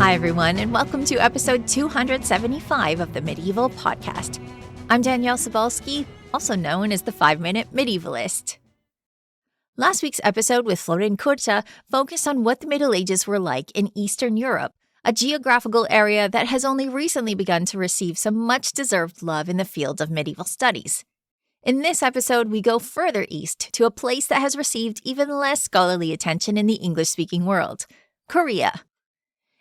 Hi, everyone, and welcome to episode 275 of the Medieval Podcast. I'm Danièle Cybulskie, also known as the 5-Minute Medievalist. Last week's episode with Florin Curta focused on what the Middle Ages were like in Eastern Europe, a geographical area that has only recently begun to receive some much-deserved love in the field of medieval studies. In this episode, we go further east to a place that has received even less scholarly attention in the English-speaking world, Korea.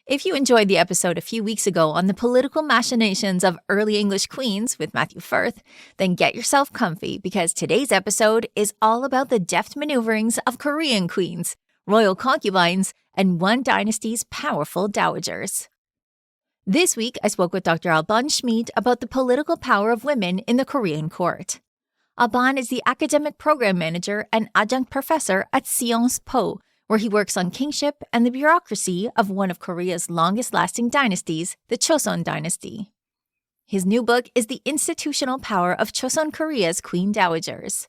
If you enjoyed the episode a few weeks ago on the political machinations of early English queens with Matthew Firth, then get yourself comfy because today's episode is all about the deft maneuverings of Korean queens, royal concubines, and one dynasty's powerful dowagers. This week, I spoke with Dr. Alban Schmid about the political power of women in the Korean court. Alban is the academic program manager and adjunct professor at Sciences Po, where he works on kingship and the bureaucracy of one of Korea's longest-lasting dynasties, the Chosŏn dynasty. His new book is The Institutional Power of Chosŏn Korea's Queen Dowagers.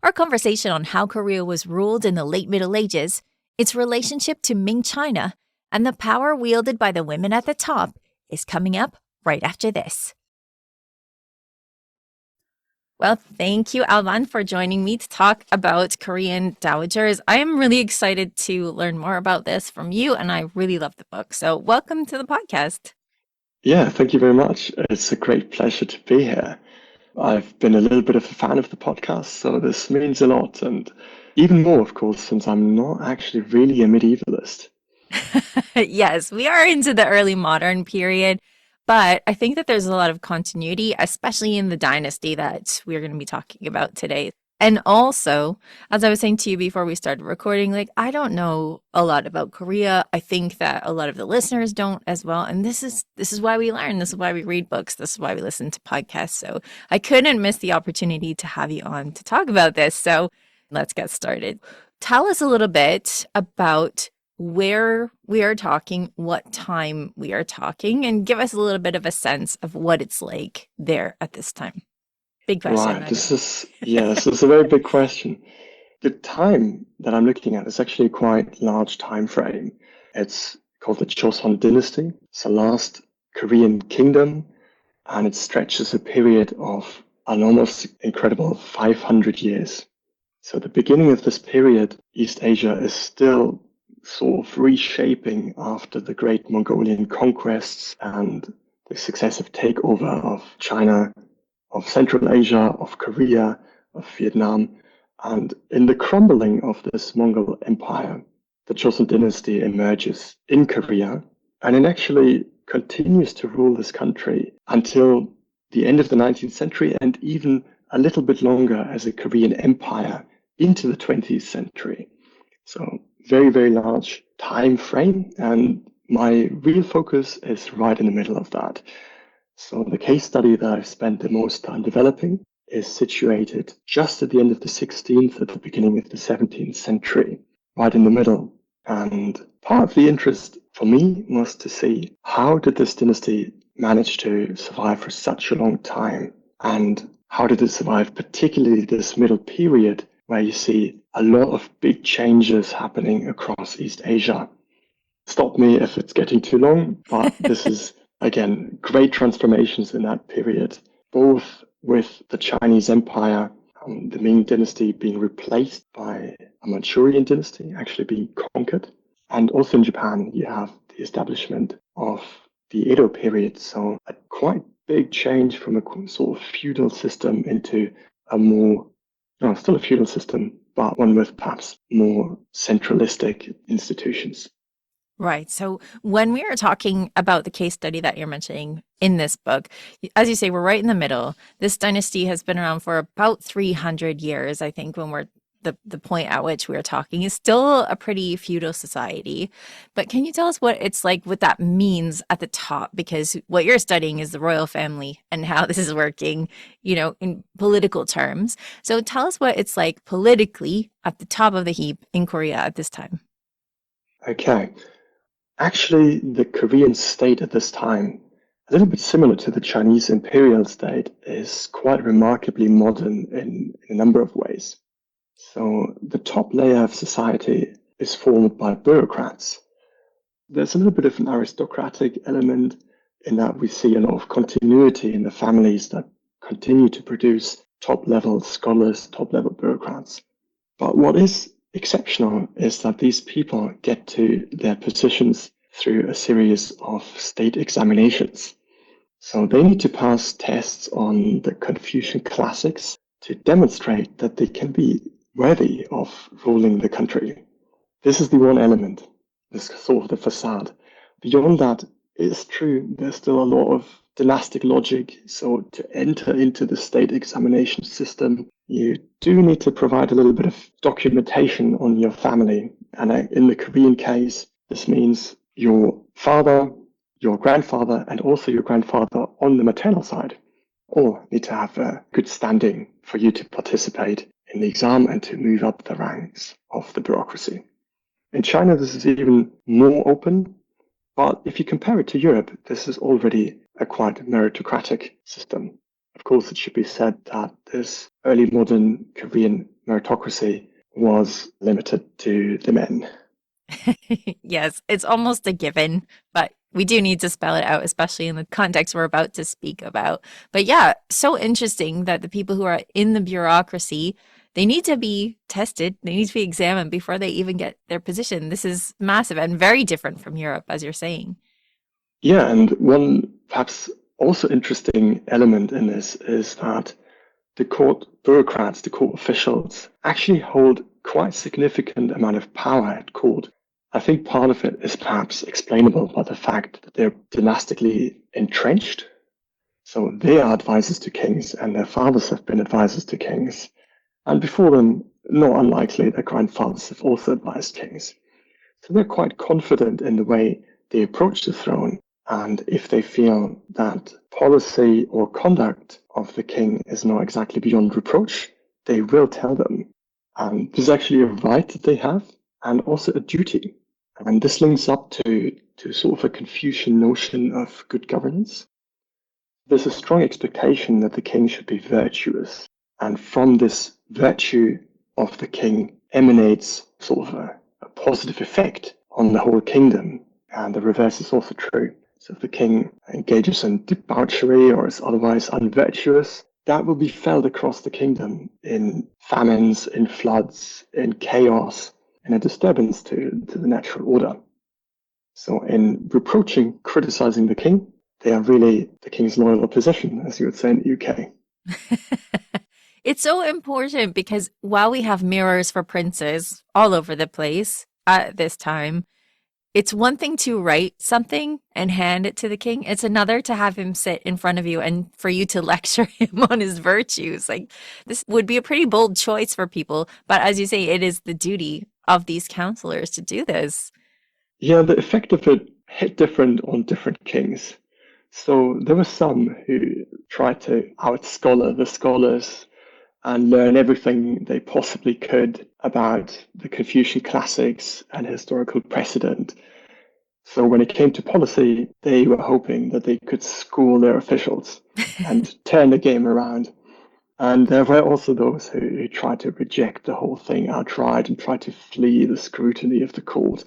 Our conversation on how Korea was ruled in the late Middle Ages, its relationship to Ming China, and the power wielded by the women at the top is coming up right after this. Well, thank you, Alban, for joining me to talk about Korean dowagers. I am really excited to learn more about this from you, and I really love the book. So welcome to the podcast. Yeah, thank you very much. It's a great pleasure to be here. I've been a little bit of a fan of the podcast, so this means a lot. And even more, of course, since I'm not actually really a medievalist. Yes, we are into the early modern period. But I think that there's a lot of continuity, especially in the dynasty that we're going to be talking about today. And also, as I was saying to you before we started recording, I don't know a lot about Korea. I think that a lot of the listeners don't as well. And this is why we learn. This is why we read books. This is why we listen to podcasts. So I couldn't miss the opportunity to have you on to talk about this. So let's get started. Tell us a little bit about where we are talking, what time we are talking, and give us a little bit of a sense of what it's like there at this time. Big question. Right, this is a very big question. The time that I'm looking at is actually a quite large time frame. It's called the Chosŏn dynasty. It's the last Korean kingdom, and it stretches a period of an almost incredible 500 years. So the beginning of this period, East Asia is still sort of reshaping after the great Mongolian conquests and the successive takeover of China, of Central Asia, of Korea, of Vietnam. And in the crumbling of this Mongol empire, the Chosŏn dynasty emerges in Korea, and it actually continues to rule this country until the end of the 19th century and even a little bit longer as a Korean empire into the 20th century. So very, very large time frame, and my real focus is right in the middle of that. So the case study that I've spent the most time developing is situated just at the end of the 16th, at the beginning of the 17th century, right in the middle. And part of the interest for me was to see how did this dynasty manage to survive for such a long time, and how did it survive particularly this middle period where you see a lot of big changes happening across East Asia. Stop me if it's getting too long, but this is, again, great transformations in that period, both with the Chinese Empire, the Ming dynasty being replaced by a Manchurian dynasty, actually being conquered. And also in Japan, you have the establishment of the Edo period. So a quite big change from a sort of feudal system into a more still a feudal system, but one with perhaps more centralistic institutions. Right. So when we are talking about the case study that you're mentioning in this book, as you say, we're right in the middle. This dynasty has been around for about 300 years, I think, when we're the point at which we're talking is still a pretty feudal society. But can you tell us what it's like, what that means at the top? Because what you're studying is the royal family and how this is working, in political terms. So tell us what it's like politically at the top of the heap in Korea at this time. Okay. Actually, the Korean state at this time, a little bit similar to the Chinese imperial state, is quite remarkably modern in a number of ways. So the top layer of society is formed by bureaucrats. There's a little bit of an aristocratic element in that we see a lot of continuity in the families that continue to produce top-level scholars, top-level bureaucrats. But what is exceptional is that these people get to their positions through a series of state examinations. So they need to pass tests on the Confucian classics to demonstrate that they can be worthy of ruling the country. This is the one element, this sort of the facade. Beyond that, it's true, there's still a lot of dynastic logic. So to enter into the state examination system, you do need to provide a little bit of documentation on your family. And in the Korean case, this means your father, your grandfather, and also your grandfather on the maternal side all need to have a good standing for you to participate in the exam and to move up the ranks of the bureaucracy. In China, this is even more open, but if you compare it to Europe, this is already a quite meritocratic system. Of course, it should be said that this early modern Korean meritocracy was limited to the men. Yes, it's almost a given, but we do need to spell it out, especially in the context we're about to speak about. But yeah, so interesting that the people who are in the bureaucracy, they need to be tested, they need to be examined before they even get their position. This is massive and very different from Europe, as you're saying. Yeah, and one perhaps also interesting element in this is that the court bureaucrats, the court officials, actually hold quite significant amount of power at court. I think part of it is perhaps explainable by the fact that they're dynastically entrenched. So they are advisors to kings, and their fathers have been advisors to kings. And before them, not unlikely, their grandfathers have also advised kings. So they're quite confident in the way they approach the throne. And if they feel that policy or conduct of the king is not exactly beyond reproach, they will tell them. And this is actually a right that they have and also a duty. And this links up to sort of a Confucian notion of good governance. There's a strong expectation that the king should be virtuous. And from this virtue of the king emanates sort of a positive effect on the whole kingdom. And the reverse is also true. So if the king engages in debauchery or is otherwise unvirtuous, that will be felt across the kingdom in famines, in floods, in chaos, and a disturbance to the natural order. So in reproaching, criticizing the king, they are really the king's loyal opposition, as you would say in the UK. It's so important because while we have mirrors for princes all over the place at this time, it's one thing to write something and hand it to the king. It's another to have him sit in front of you and for you to lecture him on his virtues. Like, this would be a pretty bold choice for people. But as you say, it is the duty of these counselors to do this. Yeah, the effect of it hit different on different kings. So there were some who tried to out-scholar the scholars and learn everything they possibly could about the Confucian classics and historical precedent. So when it came to policy, they were hoping that they could school their officials and turn the game around. And there were also those who tried to reject the whole thing outright and tried to flee the scrutiny of the court.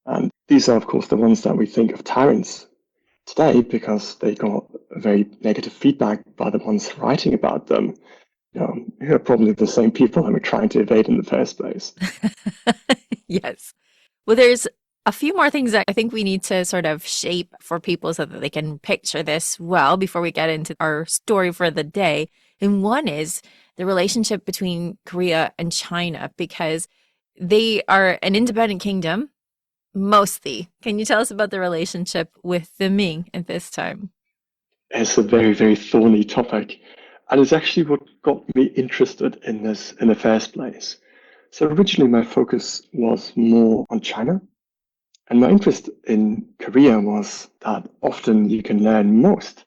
And these are, of course, the ones that we think of tyrants today because they got very negative feedback by the ones writing about them. Who are probably the same people that we're trying to evade in the first place. Yes. Well, there's a few more things that I think we need to sort of shape for people so that they can picture this well before we get into our story for the day. And one is the relationship between Korea and China, because they are an independent kingdom, mostly. Can you tell us about the relationship with the Ming at this time? It's a very, very thorny topic. And it's actually what got me interested in this in the first place. So originally my focus was more on China. And my interest in Korea was that often you can learn most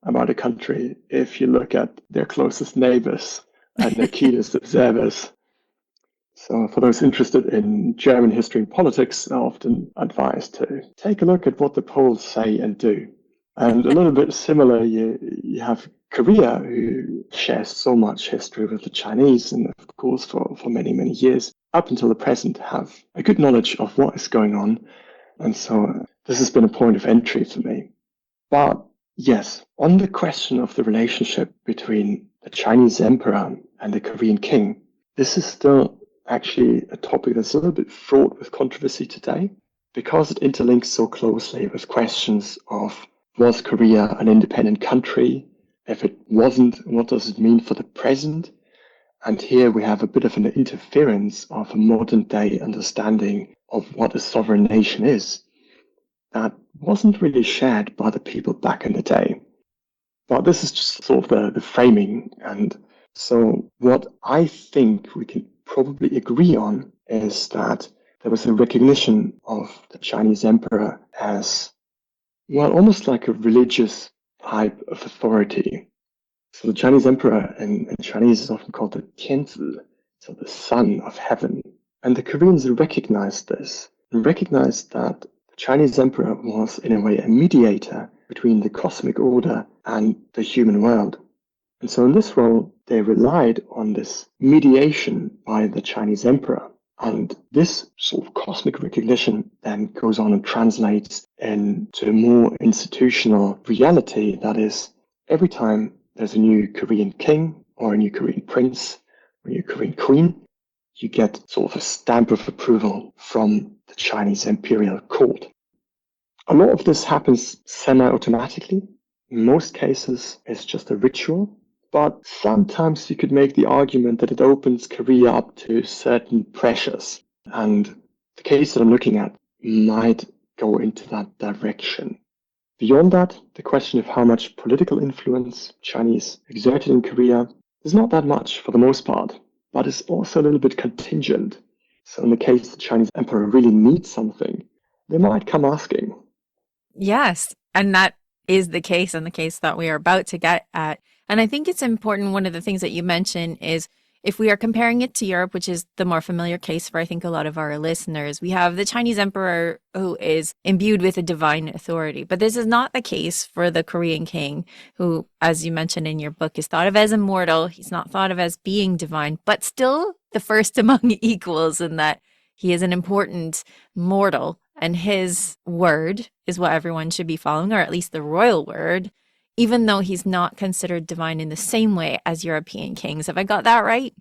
about a country if you look at their closest neighbors and their keenest observers. So for those interested in German history and politics, I often advise to take a look at what the Poles say and do. And a little bit similar, you have Korea, who shares so much history with the Chinese, and of course for many, many years, up until the present, have a good knowledge of what is going on. And so this has been a point of entry for me. But yes, on the question of the relationship between the Chinese emperor and the Korean king, this is still actually a topic that's a little bit fraught with controversy today because it interlinks so closely with questions of, was Korea an independent country? If it wasn't, what does it mean for the present? And here we have a bit of an interference of a modern day understanding of what a sovereign nation is that wasn't really shared by the people back in the day. But this is just sort of the framing. And so what I think we can probably agree on is that there was a recognition of the Chinese emperor as, well, almost like a religious type of authority. So the Chinese emperor in Chinese is often called the Tianzi, so the son of heaven. And the Koreans recognized this and recognized that the Chinese emperor was, in a way, a mediator between the cosmic order and the human world. And so in this role, they relied on this mediation by the Chinese emperor. And this sort of cosmic recognition then goes on and translates into a more institutional reality. That is, every time there's a new Korean king or a new Korean prince or a new Korean queen, you get sort of a stamp of approval from the Chinese imperial court. A lot of this happens semi-automatically. In most cases, it's just a ritual. But sometimes you could make the argument that it opens Korea up to certain pressures. And the case that I'm looking at might go into that direction. Beyond that, the question of how much political influence Chinese exerted in Korea is not that much for the most part, but is also a little bit contingent. So in the case the Chinese emperor really needs something, they might come asking. Yes, and that is the case and the case that we are about to get at. And I think it's important, one of the things that you mentioned is if we are comparing it to Europe, which is the more familiar case for I think a lot of our listeners, we have the Chinese emperor who is imbued with a divine authority. But this is not the case for the Korean king, who, as you mentioned in your book, is thought of as immortal. He's not thought of as being divine, but still the first among equals in that he is an important mortal. And his word is what everyone should be following, or at least the royal word, even though he's not considered divine in the same way as European kings. Have I got that right?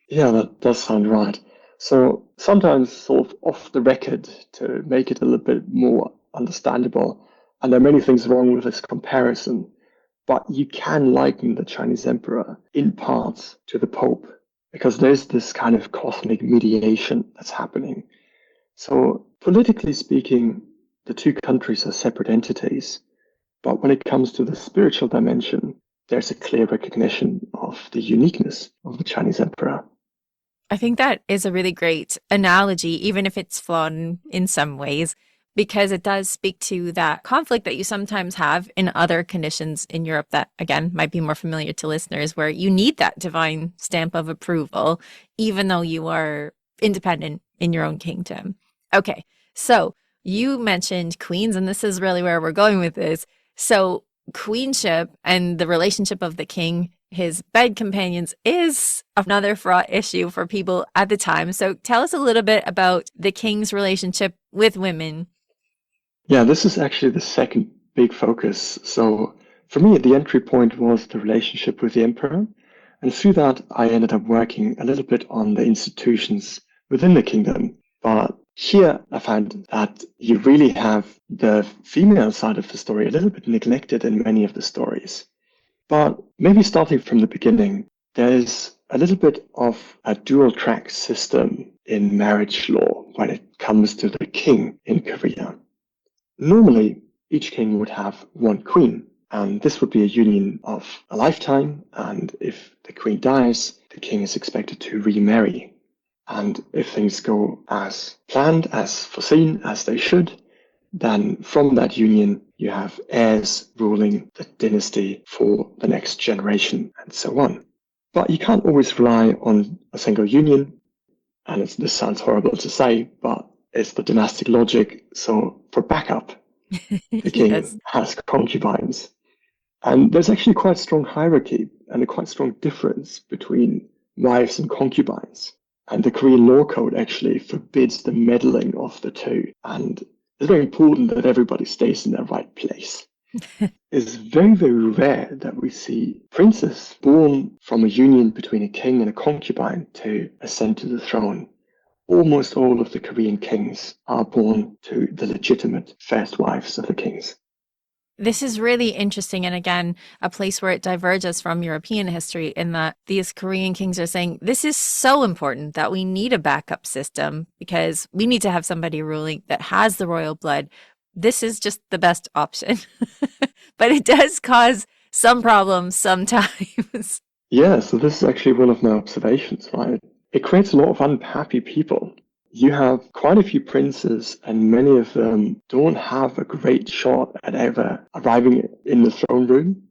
Yeah, that does sound right. So sometimes sort of off the record to make it a little bit more understandable, and there are many things wrong with this comparison, but you can liken the Chinese emperor in part to the Pope, because there's this kind of cosmic mediation that's happening. So politically speaking, the two countries are separate entities. But when it comes to the spiritual dimension, there's a clear recognition of the uniqueness of the Chinese emperor. I think that is a really great analogy, even if it's flawed in some ways, because it does speak to that conflict that you sometimes have in other conditions in Europe that, again, might be more familiar to listeners, where you need that divine stamp of approval, even though you are independent in your own kingdom. Okay, so you mentioned queens, and this is really where we're going with this. So queenship and the relationship of the king, his bed companions, is another fraught issue for people at the time. So tell us a little bit about the king's relationship with women. Yeah, this is actually the second big focus. So for me, the entry point was the relationship with the emperor. And through that, I ended up working a little bit on the institutions within the kingdom. But here I found that you really have the female side of the story a little bit neglected in many of the stories. But maybe starting from the beginning, there's a little bit of a dual track system in marriage law when it comes to the king in Korea. Normally, each king would have one queen, and this would be a union of a lifetime. And if the queen dies, the king is expected to remarry. And if things go as planned, as foreseen, as they should, then from that union, you have heirs ruling the dynasty for the next generation, and so on. But you can't always rely on a single union. And this sounds horrible to say, but it's the dynastic logic. So for backup, the king Yes. has concubines. And there's actually quite a strong hierarchy and a quite strong difference between wives and concubines. And the Korean law code actually forbids the meddling of the two. And it's very important that everybody stays in their right place. It's very, very rare that we see princes born from a union between a king and a concubine to ascend to the throne. Almost all of the Korean kings are born to the legitimate first wives of the kings. This is really interesting. And again, a place where it diverges from European history in that these Korean kings are saying, this is so important that we need a backup system because we need to have somebody ruling that has the royal blood. This is just the best option. But it does cause some problems sometimes. Yeah, so this is actually one of my observations, right? It creates a lot of unhappy people. You have quite a few princes, and many of them don't have a great shot at ever arriving in the throne room.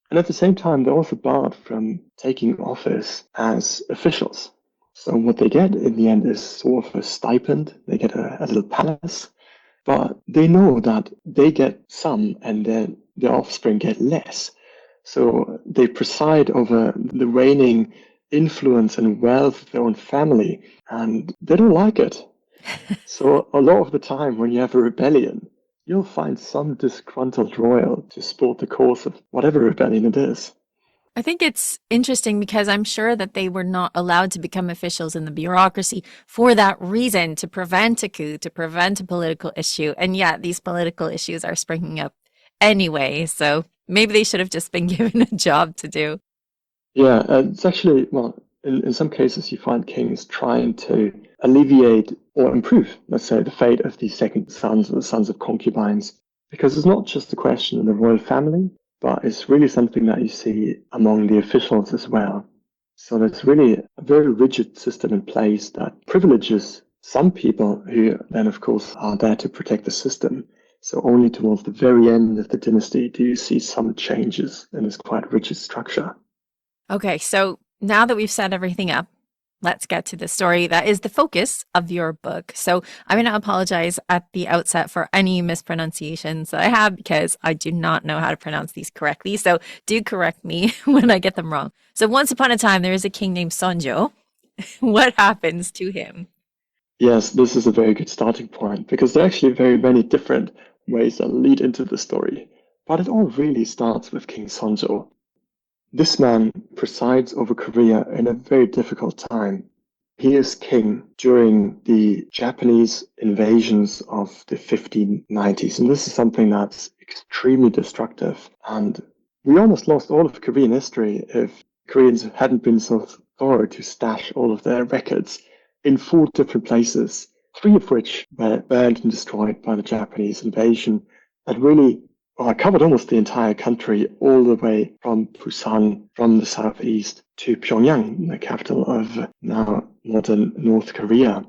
And at the same time, they're also barred from taking office as officials. So what they get in the end is sort of a stipend. They get a little palace, but they know that they get some and then their offspring get less. So they preside over the reigning influence and wealth of their own family, and they don't like it. So a lot of the time when you have a rebellion, you'll find some disgruntled royal to support the cause of whatever rebellion it is. I think it's interesting because I'm sure that they were not allowed to become officials in the bureaucracy for that reason, to prevent a coup, to prevent a political issue. And yet these political issues are springing up anyway. So maybe they should have just been given a job to do. Yeah, it's actually, well, in some cases, you find kings trying to alleviate or improve, let's say, the fate of the second sons or the sons of concubines, because it's not just a question of the royal family, but it's really something that you see among the officials as well. So there's really a very rigid system in place that privileges some people who then, of course, are there to protect the system. So only towards the very end of the dynasty do you see some changes in this quite rigid structure. Okay, so now that we've set everything up, let's get to the story that is the focus of your book. So I'm going to apologize at the outset for any mispronunciations that I have because I do not know how to pronounce these correctly. So do correct me when I get them wrong. So once upon a time, there is a king named Sonjo. What happens to him? Yes, this is a very good starting point because there are actually very many different ways that lead into the story. But it all really starts with King Sonjo. This man presides over Korea in a very difficult time. He is king during the Japanese invasions of the 1590s, and this is something that's extremely destructive. And we almost lost all of Korean history if Koreans hadn't been so thorough to stash all of their records in 4 different places, 3 of which were burned and destroyed by the Japanese invasion. That really covered almost the entire country, all the way from Busan, from the southeast, to Pyongyang, the capital of now modern North Korea.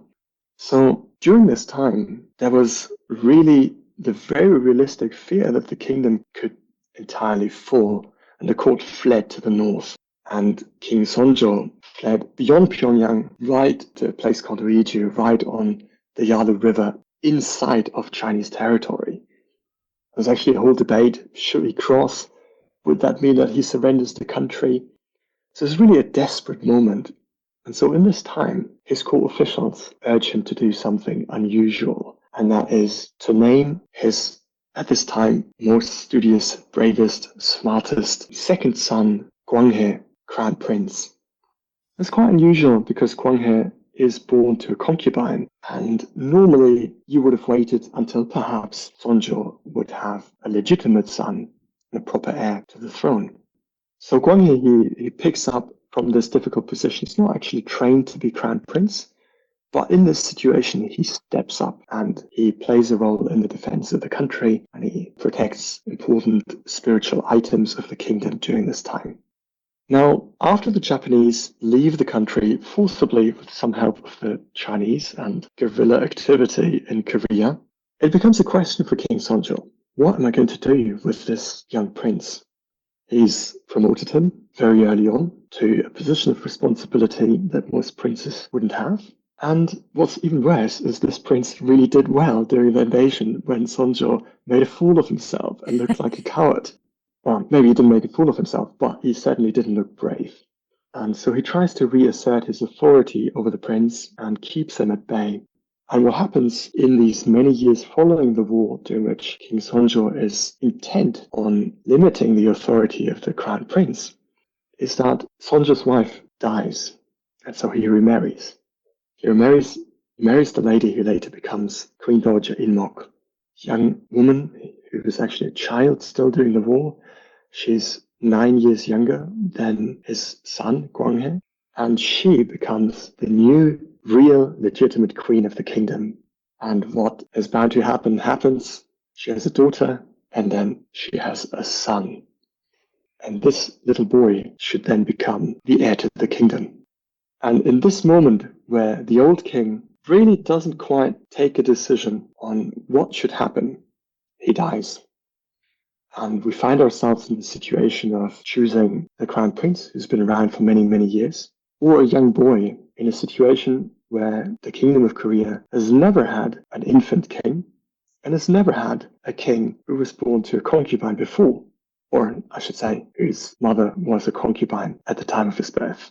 So during this time, there was really the very realistic fear that the kingdom could entirely fall, and the court fled to the north. And King Sonjo fled beyond Pyongyang, right to a place called Uiju, right on the Yalu River, inside of Chinese territory. There's actually a whole debate. Should he cross? Would that mean that he surrenders the country? So it's really a desperate moment. And so in this time, his court officials urge him to do something unusual, and that is to name his, at this time, most studious, bravest, smartest second son, Gwanghae, crown prince. It's quite unusual because Gwanghae is born to a concubine, and normally you would have waited until perhaps Sonjo would have a legitimate son and a proper heir to the throne. So Gwanghae, he picks up from this difficult position. He's not actually trained to be crown prince, but in this situation, he steps up and he plays a role in the defense of the country, and he protects important spiritual items of the kingdom during this time. Now, after the Japanese leave the country forcibly with some help of the Chinese and guerrilla activity in Korea, it becomes a question for King Sonjo. What am I going to do with this young prince? He's promoted him very early on to a position of responsibility that most princes wouldn't have. And what's even worse is this prince really did well during the invasion when Sonjo made a fool of himself and looked like a coward. Well, maybe he didn't make a fool of himself, but he certainly didn't look brave. And so he tries to reassert his authority over the prince and keeps him at bay. And what happens in these many years following the war, during which King Seonjo is intent on limiting the authority of the crown prince, is that Seonjo's wife dies, and so he remarries. He marries the lady who later becomes Queen Dowager Inmok, young woman who was actually a child still during the war. She's 9 years younger than his son, Gwanghae, and she becomes the new, real, legitimate queen of the kingdom. And what is bound to happen happens. She has a daughter, and then she has a son. And this little boy should then become the heir to the kingdom. And in this moment where the old king really doesn't quite take a decision on what should happen, he dies. And we find ourselves in the situation of choosing the crown prince, who's been around for many, many years, or a young boy in a situation where the Kingdom of Korea has never had an infant king and has never had a king who was born to a concubine before, or I should say, whose mother was a concubine at the time of his birth.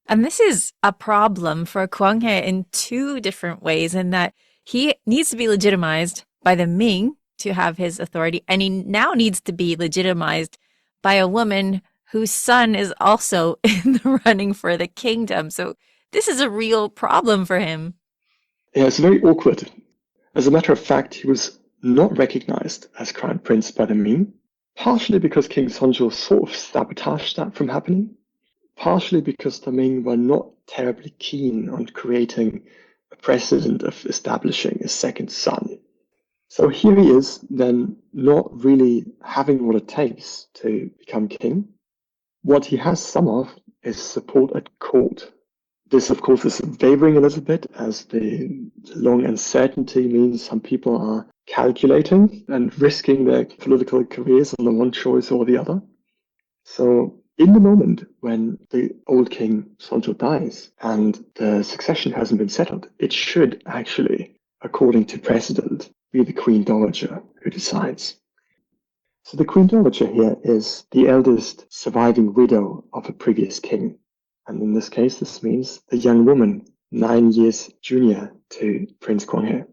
And this is a problem for Gwanghae in two different ways, in that he needs to be legitimized by the Ming to have his authority, and he now needs to be legitimized by a woman whose son is also in the running for the kingdom. So this is a real problem for him. Yeah, it's very awkward. As a matter of fact, he was not recognized as crown prince by the Ming, partially because King Seonjo sort of sabotaged that from happening, partially because the Ming were not terribly keen on creating a precedent of establishing a second son. So here he is, then not really having what it takes to become king. What he has some of is support at court. This, of course, is wavering a little bit, as the long uncertainty means some people are calculating and risking their political careers on the one choice or the other. So in the moment when the old king Seonjo dies and the succession hasn't been settled, it should actually, according to precedent, be the Queen Dowager who decides. So the Queen Dowager here is the eldest surviving widow of a previous king. And in this case, this means a young woman, 9 years junior to Prince Gwanghae.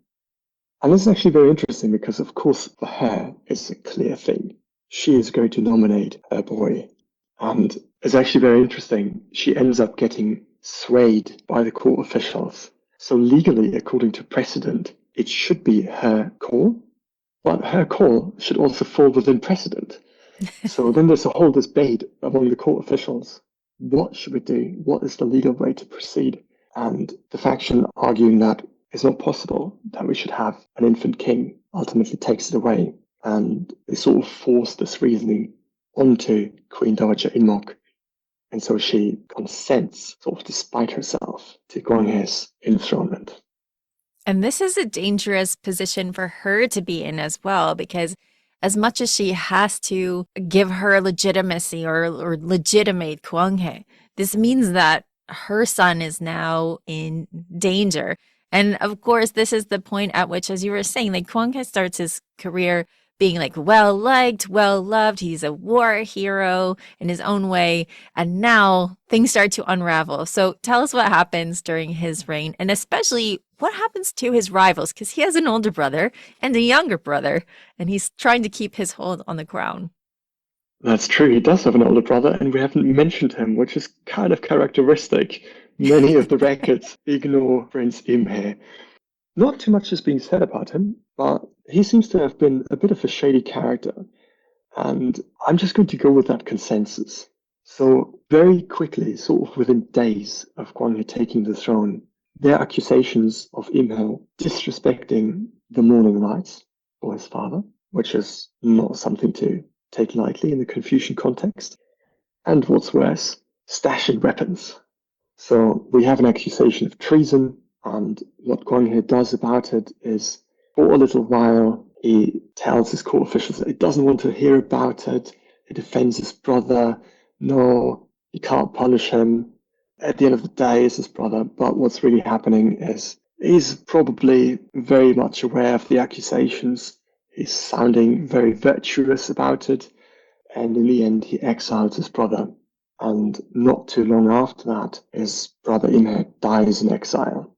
And this is actually very interesting because, of course, for her, it's a clear thing. She is going to nominate her boy. And it's actually very interesting. She ends up getting swayed by the court officials. So legally, according to precedent, it should be her call, but her call should also fall within precedent. So then there's a whole debate among the court officials. What should we do? What is the legal way to proceed? And the faction arguing that it's not possible that we should have an infant king ultimately takes it away. And they sort of force this reasoning onto Queen Dowager Inmok. And so she consents, sort of despite herself, to Gwanghae's enthronement. And this is a dangerous position for her to be in as well, because as much as she has to give her legitimacy or legitimate Gwanghae, this means that her son is now in danger. And of course, this is the point at which, as you were saying, like Gwanghae starts his career being like well-liked, well-loved. He's a war hero in his own way. And now things start to unravel. So tell us what happens during his reign, and especially what happens to his rivals, because he has an older brother and a younger brother, and he's trying to keep his hold on the crown. That's true. He does have an older brother, and we haven't mentioned him, which is kind of characteristic. Many of the records ignore Prince Imhe. Not too much is being said about him, but he seems to have been a bit of a shady character. And I'm just going to go with that consensus. So very quickly, sort of within days of Gwanghae taking the throne, there are accusations of Imhe disrespecting the mourning rites for his father, which is not something to take lightly in the Confucian context. And what's worse, stashing weapons. So we have an accusation of treason, and what Gwanghae does about it is, for a little while, he tells his court officials that he doesn't want to hear about it. He defends his brother. No, he can't punish him. At the end of the day, it's his brother. But what's really happening is he's probably very much aware of the accusations. He's sounding very virtuous about it. And in the end, he exiles his brother. And not too long after that, his brother Imhe dies in exile.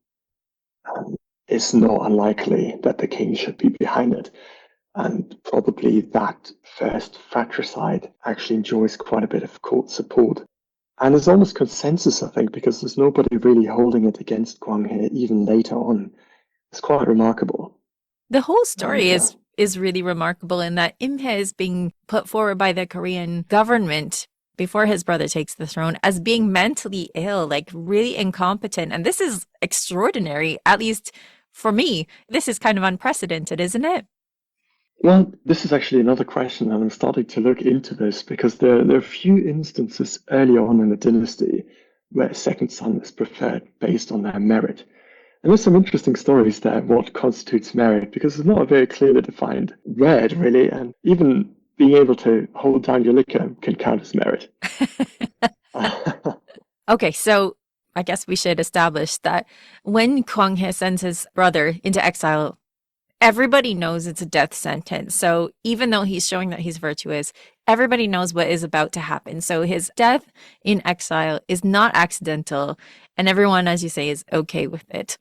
it's not unlikely that the king should be behind it. And probably that first fratricide actually enjoys quite a bit of court support. And there's almost consensus, I think, because there's nobody really holding it against Gwang He even later on. It's quite remarkable. The whole story is really remarkable in that Im He is being put forward by the Korean government before his brother takes the throne as being mentally ill, like really incompetent. And this is extraordinary, at least for me. This is kind of unprecedented, isn't it? Well, this is actually another question, and I'm starting to look into this because there are a few instances early on in the dynasty where a second son is preferred based on their merit. And there's some interesting stories there, what constitutes merit, because it's not a very clearly defined word, really, and even being able to hold down your liquor can count as merit. Okay, so I guess we should establish that when Gwang He sends his brother into exile, everybody knows it's a death sentence. So even though he's showing that he's virtuous, everybody knows what is about to happen. So his death in exile is not accidental, and everyone, as you say, is okay with it.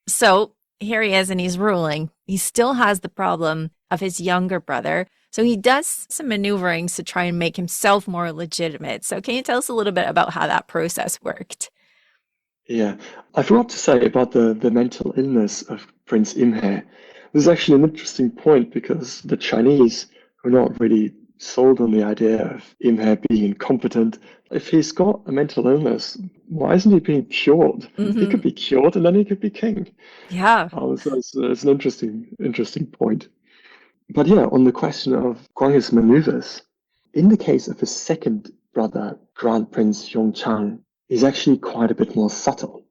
So here he is and he's ruling. He still has the problem of his younger brother. So he does some maneuverings to try and make himself more legitimate. So can you tell us a little bit about how that process worked? Yeah, I forgot to say about the mental illness of Prince Imhe. This is actually an interesting point because the Chinese are not really sold on the idea of Imhe being incompetent. If he's got a mental illness, why isn't he being cured? He could be cured and then he could be king. Yeah. So it's an interesting point. But yeah, on the question of Guang's maneuvers, in the case of his second brother, Grand Prince Yongchang, he's actually quite a bit more subtle.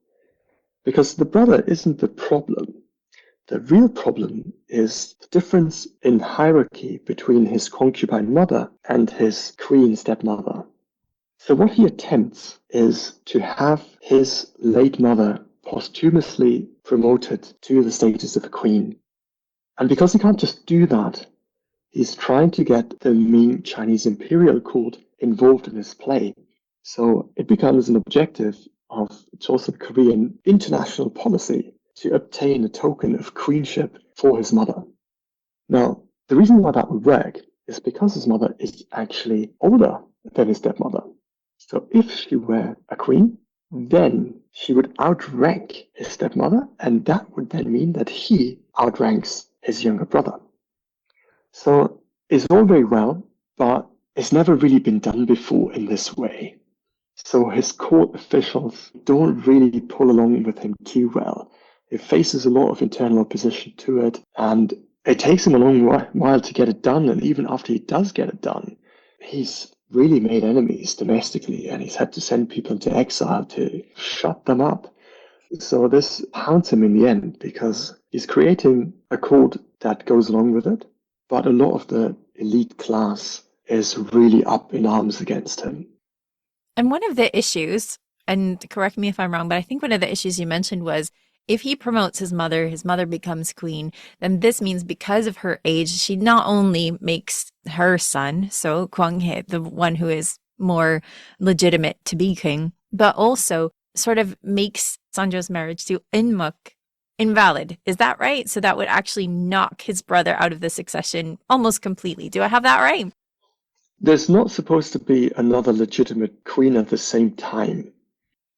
Because the brother isn't the problem. The real problem is the difference in hierarchy between his concubine mother and his queen stepmother. So what he attempts is to have his late mother posthumously promoted to the status of a queen. And because he can't just do that, he's trying to get the Ming Chinese imperial court involved in his play. So it becomes an objective of Chosŏn Korean international policy to obtain a token of queenship for his mother. Now, the reason why that would work is because his mother is actually older than his stepmother. So if she were a queen, then she would outrank his stepmother, and that would then mean that he outranks his younger brother. So it's all very well, but it's never really been done before in this way. So his court officials don't really pull along with him too well. It faces a lot of internal opposition to it, and it takes him a long while to get it done. And even after he does get it done, he's really made enemies domestically, and he's had to send people into exile to shut them up. So this haunts him in the end because he's creating a court that goes along with it, but a lot of the elite class is really up in arms against him. And one of the issues, and correct me if I'm wrong, but I think one of the issues you mentioned was if he promotes his mother becomes queen, then this means because of her age, she not only makes her son, so Gwang He, the one who is more legitimate to be king, but also sort of makes Sanjo's marriage to Inmuk invalid. Is that right? So that would actually knock his brother out of the succession almost completely. Do I have that right? There's not supposed to be another legitimate queen at the same time.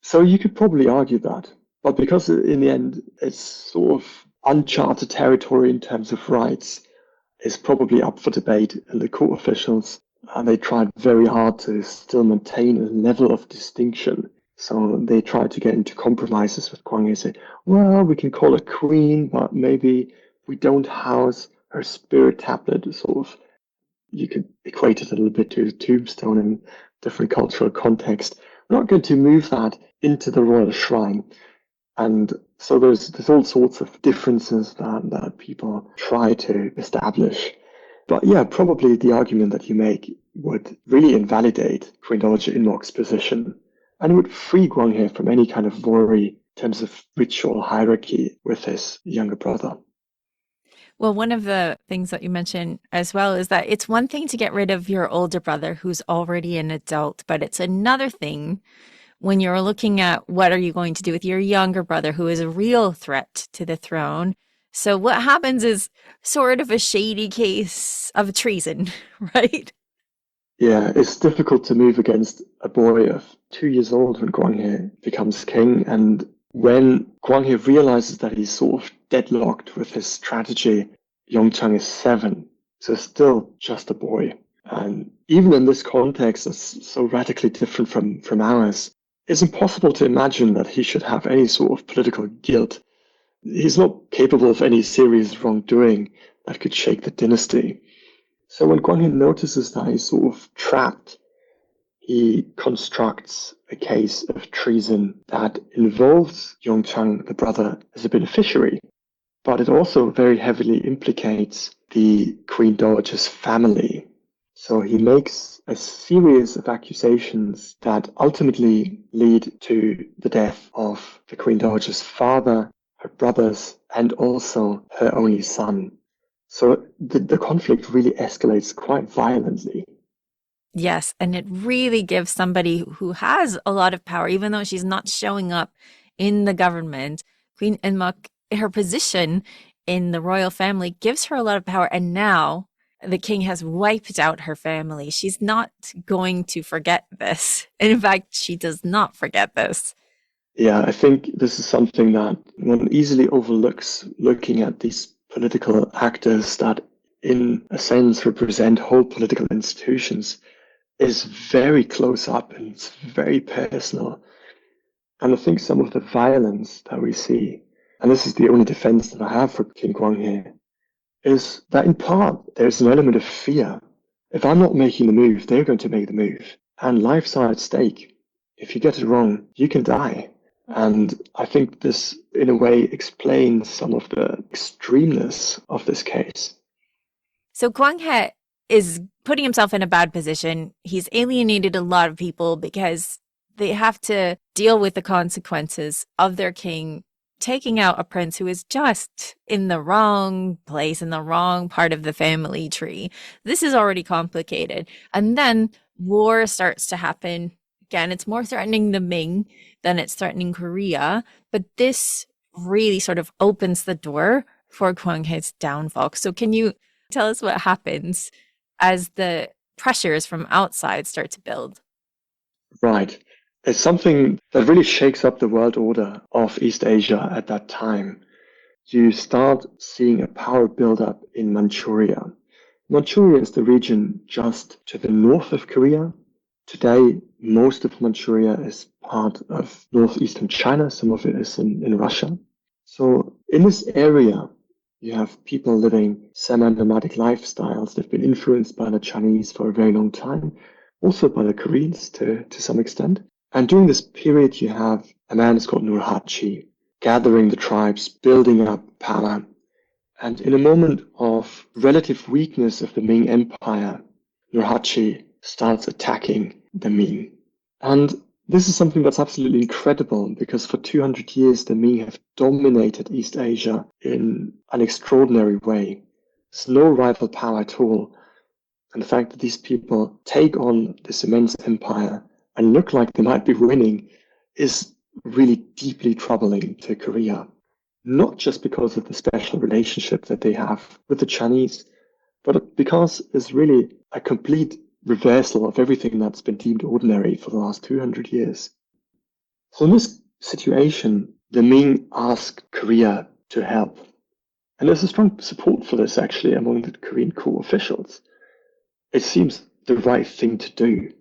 So you could probably argue that. But because in the end, it's sort of uncharted territory in terms of rights, it's probably up for debate. And the court officials, they tried very hard to still maintain a level of distinction. So they tried to get into compromises with Gwang and say, well, we can call her queen, but maybe we don't house her spirit tablet. Sort of, you could equate it a little bit to a tombstone in different cultural context. We're not going to move that into the royal shrine. And so there's all sorts of differences that people try to establish. But yeah, probably the argument that you make would really invalidate Queen Dowager Inmok's position and would free Gwang He from any kind of worry in terms of ritual hierarchy with his younger brother. Well, one of the things that you mentioned as well is that it's one thing to get rid of your older brother who's already an adult, but it's another thing when you're looking at what are you going to do with your younger brother, who is a real threat to the throne. So what happens is sort of a shady case of treason, right? Yeah, it's difficult to move against a boy of 2 years old when Guanghe becomes king. And when Guanghe realizes that he's sort of deadlocked with his strategy, Yongchang is 7, so still just a boy. And even in this context, that's so radically different from ours, it's impossible to imagine that he should have any sort of political guilt. He's not capable of any serious wrongdoing that could shake the dynasty. So when Guanyin notices that he's sort of trapped, he constructs a case of treason that involves Yongchang, the brother, as a beneficiary, but it also very heavily implicates the Queen Dowager's family. So he makes a series of accusations that ultimately lead to the death of the Queen Dowager's father, her brothers, and also her only son. So the conflict really escalates quite violently. Yes, and it really gives somebody who has a lot of power, even though she's not showing up in the government, Queen Enmuk, her position in the royal family gives her a lot of power. And now the king has wiped out her family. She's not going to forget this. And in fact, she does not forget this. Yeah, I think this is something that one easily overlooks looking at these political actors that, in a sense, represent whole political institutions, is very close up and it's very personal. And I think some of the violence that we see, and this is the only defense that I have for King Guang here, is that in part there's an element of fear. If I'm not making the move, they're going to make the move. And life's are at stake. If you get it wrong, you can die. And I think this, in a way, explains some of the extremeness of this case. So Guang He is putting himself in a bad position. He's alienated a lot of people because they have to deal with the consequences of their king taking out a prince who is just in the wrong place, in the wrong part of the family tree. This is already complicated. And then war starts to happen. Again, it's more threatening the Ming than it's threatening Korea. But this really sort of opens the door for Guang He's downfall. So can you tell us what happens as the pressures from outside start to build? Right. It's something that really shakes up the world order of East Asia at that time. You start seeing a power buildup in Manchuria. Manchuria is the region just to the north of Korea. Today, most of Manchuria is part of northeastern China. Some of it is in Russia. So in this area, you have people living semi-nomadic lifestyles. They've been influenced by the Chinese for a very long time, also by the Koreans to some extent. And during this period, you have a man who's called Nurhaci, gathering the tribes, building up power. And in a moment of relative weakness of the Ming Empire, Nurhaci starts attacking the Ming. And this is something that's absolutely incredible because for 200 years, the Ming have dominated East Asia in an extraordinary way. There's no rival power at all. And the fact that these people take on this immense empire and look like they might be winning is really deeply troubling to Korea. Not just because of the special relationship that they have with the Chinese, but because it's really a complete reversal of everything that's been deemed ordinary for the last 200 years. So in this situation, the Ming ask Korea to help. And there's a strong support for this actually among the Korean court officials. It seems the right thing to do.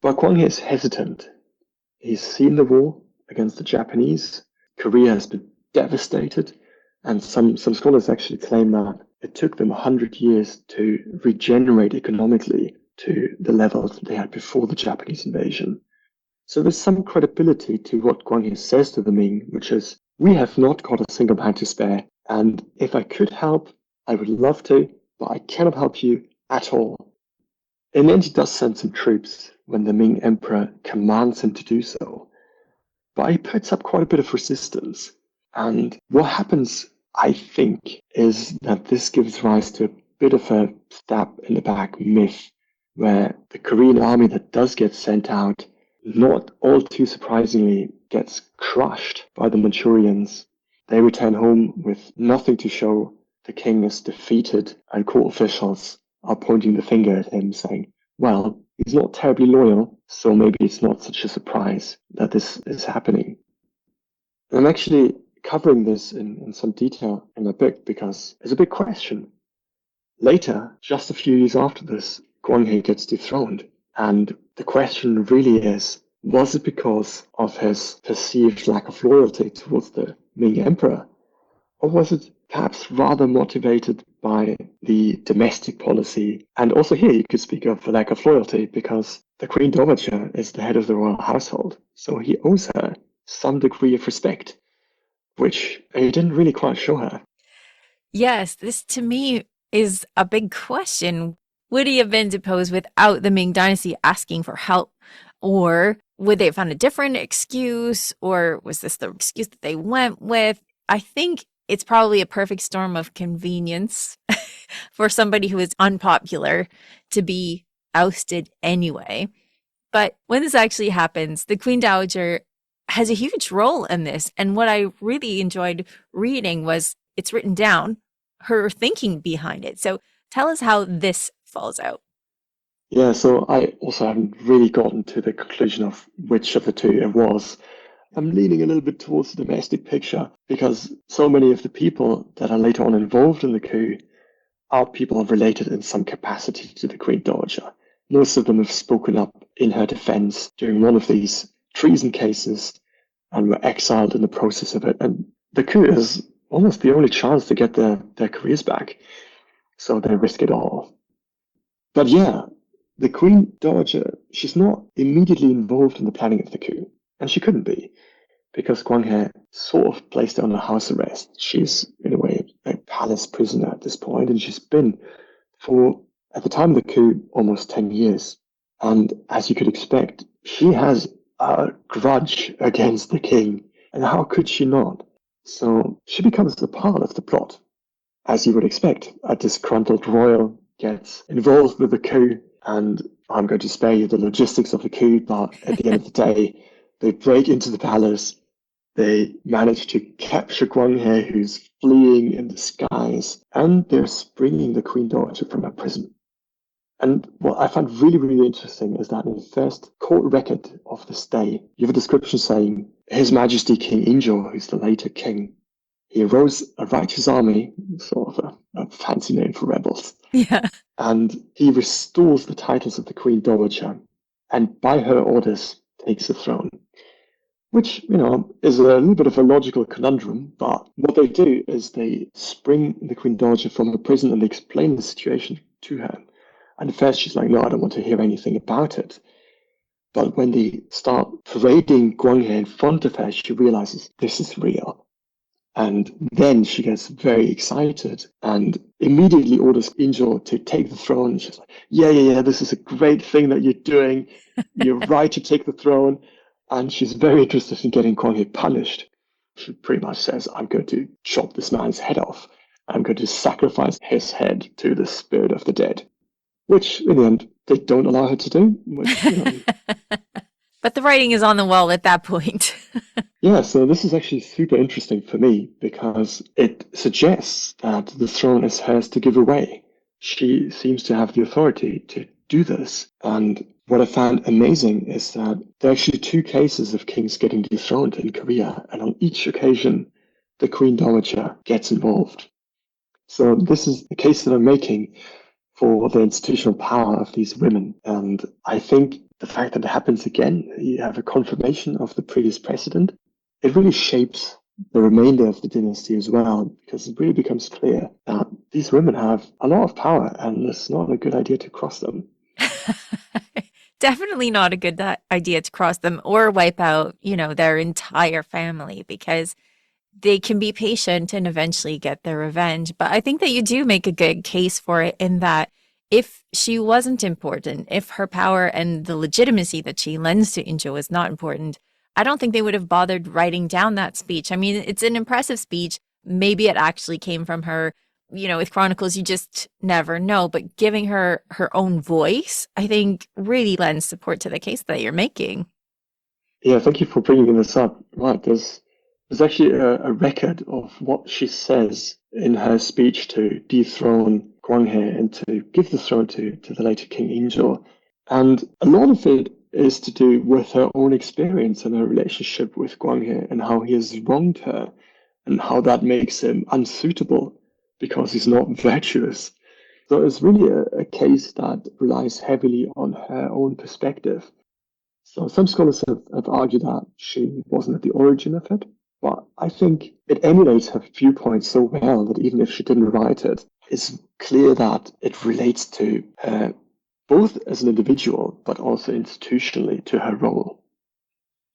But Guang He is hesitant. He's seen the war against the Japanese. Korea has been devastated. And some scholars actually claim that it took them 100 years to regenerate economically to the levels they had before the Japanese invasion. So there's some credibility to what Guang He says to the Ming, which is, we have not got a single pound to spare. And if I could help, I would love to, but I cannot help you at all. In the end, he does send some troops when the Ming emperor commands him to do so. But he puts up quite a bit of resistance. And what happens, I think, is that this gives rise to a bit of a stab in the back myth, where the Korean army that does get sent out not all too surprisingly, gets crushed by the Manchurians. They return home with nothing to show. The king is defeated, and court officials are pointing the finger at him, saying, well, he's not terribly loyal, so maybe it's not such a surprise that this is happening. I'm actually covering this in some detail in my book because it's a big question. Later, just a few years after this, Guanghe gets dethroned. And the question really is, was it because of his perceived lack of loyalty towards the Ming Emperor? Or was it perhaps rather motivated by the domestic policy? And also here you could speak of the lack of loyalty because the Queen Dowager is the head of the royal household. So he owes her some degree of respect, which he didn't really quite show her. Yes, this to me is a big question. Would he have been deposed without the Ming Dynasty asking for help? Or would they have found a different excuse? Or was this the excuse that they went with? I think it's probably a perfect storm of convenience for somebody who is unpopular to be ousted anyway. But when this actually happens, the Queen Dowager has a huge role in this. And what I really enjoyed reading was it's written down, her thinking behind it. So tell us how this falls out. Yeah, so I also haven't really gotten to the conclusion of which of the two it was. I'm leaning a little bit towards the domestic picture because so many of the people that are later on involved in the coup are people related in some capacity to the Queen Dowager. Most of them have spoken up in her defense during one of these treason cases and were exiled in the process of it. And the coup is almost the only chance to get their careers back. So they risk it all. But yeah, the Queen Dowager, she's not immediately involved in the planning of the coup. And she couldn't be, because Guanghe sort of placed her under house arrest. She's, in a way, a palace prisoner at this point, and she's been for, at the time of the coup, almost 10 years. And as you could expect, she has a grudge against the king. And how could she not? So she becomes a part of the plot. As you would expect, a disgruntled royal gets involved with the coup, and I'm going to spare you the logistics of the coup, but at the end of the day, they break into the palace. They manage to capture Guanghe, who's fleeing in disguise, and they're bringing the Queen Dowager from her prison. And what I found really, really interesting is that in the first court record of this day, you have a description saying, His Majesty King Injo, who's the later king, he arose a righteous army, sort of a fancy name for rebels. Yeah. And he restores the titles of the Queen Dowager, and by her orders takes the throne. Which, is a little bit of a logical conundrum, but what they do is they spring the Queen Dowager from her prison and they explain the situation to her. And at first she's like, no, I don't want to hear anything about it. But when they start parading Guanghe in front of her, she realizes this is real. And then she gets very excited and immediately orders Injo to take the throne. She's like, yeah, this is a great thing that you're doing. You're right to take the throne. And she's very interested in getting Guanghe punished. She pretty much says, I'm going to chop this man's head off. I'm going to sacrifice his head to the spirit of the dead. Which, in the end, they don't allow her to do. Which, But the writing is on the wall at that point. Yeah, so this is actually super interesting for me because it suggests that the throne is hers to give away. She seems to have the authority to do this. And what I found amazing is that there are actually two cases of kings getting dethroned in Korea, and on each occasion, the Queen Dowager gets involved. So this is the case that I'm making for the institutional power of these women. And I think the fact that it happens again, you have a confirmation of the previous precedent, it really shapes the remainder of the dynasty as well, because it really becomes clear that these women have a lot of power and it's not a good idea to cross them. Definitely not a good idea to cross them or wipe out, their entire family, because they can be patient and eventually get their revenge. But I think that you do make a good case for it in that if she wasn't important, if her power and the legitimacy that she lends to Injo is not important, I don't think they would have bothered writing down that speech. I mean, it's an impressive speech. Maybe it actually came from her. With Chronicles, you just never know. But giving her her own voice, I think really lends support to the case that you're making. Yeah, thank you for bringing this up. Right, there's actually a record of what she says in her speech to dethrone Gwanghae and to give the throne to the later King Injo. And a lot of it is to do with her own experience and her relationship with Gwanghae and how he has wronged her and how that makes him unsuitable because he's not virtuous. So it's really a case that relies heavily on her own perspective. So some scholars have argued that she wasn't at the origin of it, but I think it emulates her viewpoint so well that even if she didn't write it, it's clear that it relates to her both as an individual, but also institutionally to her role.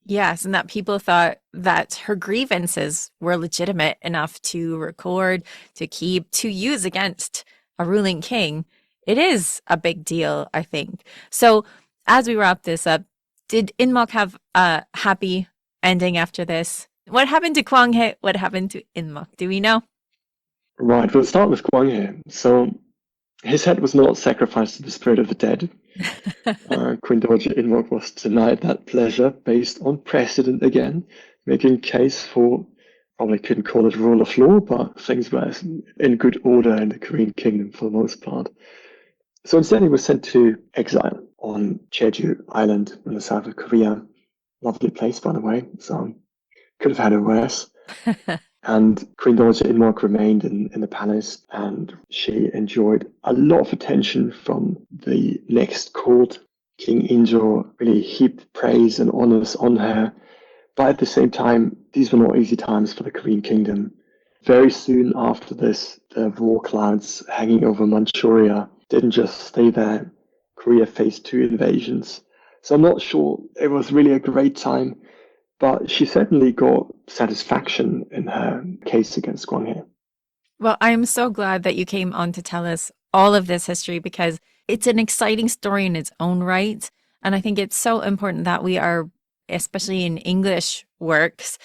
Yes, and that people thought that her grievances were legitimate enough to record, to keep, to use against a ruling king. It is a big deal, I think. So, as we wrap this up, did Inmok have a happy ending after this? What happened to Kwanghae? What happened to Inmok? Do we know? Right, we'll start with Gwanghae. So his head was not sacrificed to the spirit of the dead. Queen Dowager Inmok was denied that pleasure based on precedent again, making case for, probably couldn't call it rule of law, but things were in good order in the Korean kingdom for the most part. So instead he was sent to exile on Jeju Island in the south of Korea. Lovely place, by the way, so could have had it worse. And Queen Dowager Inmok remained in the palace, and she enjoyed a lot of attention from the next court. King Injo really heaped praise and honors on her. But at the same time, these were not easy times for the Korean kingdom. Very soon after this, the war clouds hanging over Manchuria didn't just stay there. Korea faced two invasions. So I'm not sure it was really a great time, but she certainly got satisfaction in her case against Gwanghae. Well, I am so glad that you came on to tell us all of this history because it's an exciting story in its own right. And I think it's so important that we are, especially in English works,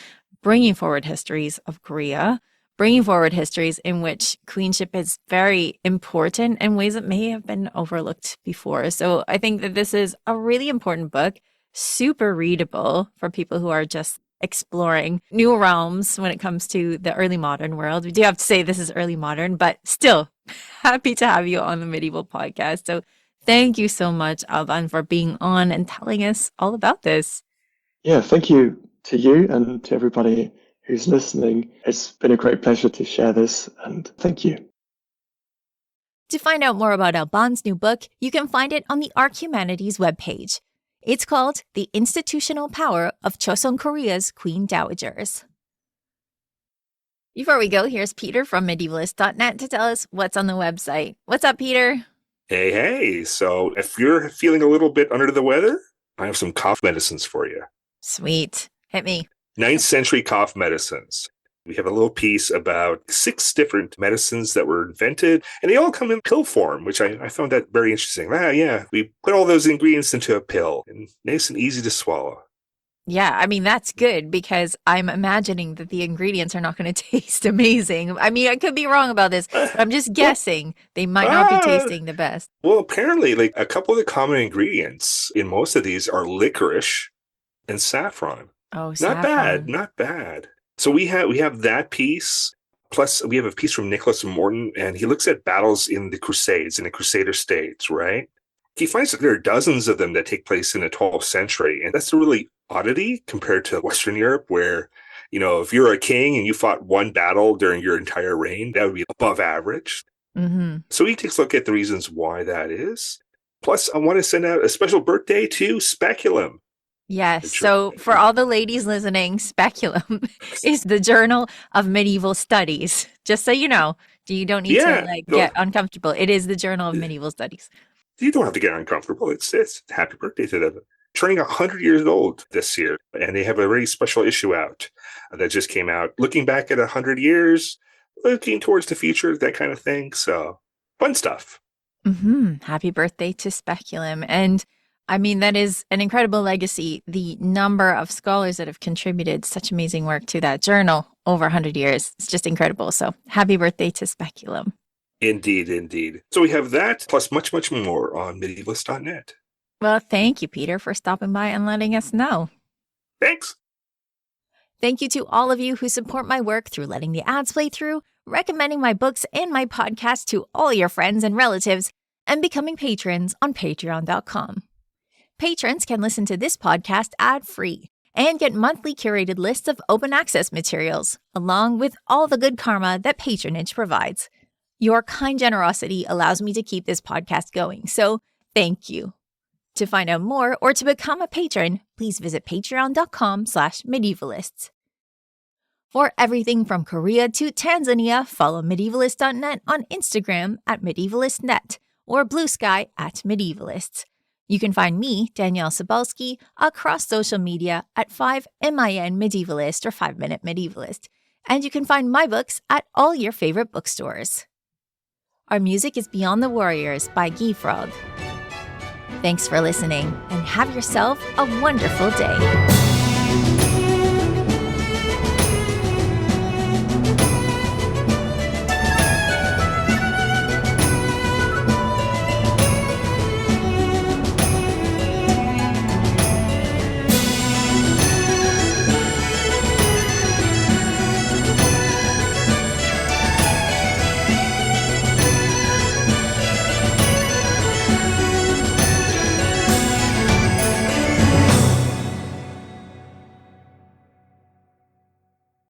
bringing forward histories of Korea, bringing forward histories in which queenship is very important in ways that may have been overlooked before. So I think that this is a really important book, super readable for people who are just exploring new realms when it comes to the early modern world. We do have to say this is early modern, but still happy to have you on the Medieval podcast. So thank you so much, Alban, for being on and telling us all about this. Yeah, thank you to you and to everybody who's listening. It's been a great pleasure to share this, and thank you. To find out more about Alban's new book, you can find it on the ARC Humanities webpage. It's called The Institutional Power of Chosŏn Korea's Queen Dowagers. Before we go, here's Peter from medievalist.net to tell us what's on the website. What's up, Peter? Hey. So if you're feeling a little bit under the weather, I have some cough medicines for you. Sweet. Hit me. 9th century cough medicines. We have a little piece about 6 different medicines that were invented, and they all come in pill form, which I found that very interesting. Yeah, we put all those ingredients into a pill, and nice and easy to swallow. Yeah, I mean, that's good because I'm imagining that the ingredients are not going to taste amazing. I mean, I could be wrong about this, but I'm just guessing they might not be tasting the best. Well, apparently, like a couple of the common ingredients in most of these are licorice and saffron. Oh, saffron. Not bad. So we have that piece, plus we have a piece from Nicholas Morton, and he looks at battles in the Crusades, in the Crusader states, right? He finds that there are dozens of them that take place in the 12th century, and that's a really oddity compared to Western Europe, where, if you're a king and you fought one battle during your entire reign, that would be above average. Mm-hmm. So he takes a look at the reasons why that is. Plus, I want to send out a special birthday to Speculum. Yes. So for all the ladies listening, Speculum is the Journal of Medieval Studies. Just so you know, you don't need to get uncomfortable. It is the Journal of Medieval Studies. You don't have to get uncomfortable. It's happy birthday to them. Turning 100 years old this year, and they have a very special issue out that just came out, looking back at 100 years, looking towards the future, that kind of thing. So fun stuff. Mm-hmm. Happy birthday to Speculum. And I mean, that is an incredible legacy. The number of scholars that have contributed such amazing work to that journal over 100 years. It's just incredible. So happy birthday to Speculum. Indeed. So we have that, plus much, much more on medievalist.net. Well, thank you, Peter, for stopping by and letting us know. Thanks. Thank you to all of you who support my work through letting the ads play through, recommending my books and my podcast to all your friends and relatives, and becoming patrons on patreon.com. Patrons can listen to this podcast ad-free and get monthly curated lists of open access materials, along with all the good karma that patronage provides. Your kind generosity allows me to keep this podcast going, so thank you. To find out more or to become a patron, please visit patreon.com/medievalists. For everything from Korea to Tanzania, follow medievalist.net on Instagram at medievalistnet or Blue Sky at medievalists. You can find me, Danièle Cybulskie, across social media at 5MIN Medievalist or 5 Minute Medievalist, and you can find my books at all your favorite bookstores. Our music is Beyond the Warriors by Guy Frog. Thanks for listening, and have yourself a wonderful day.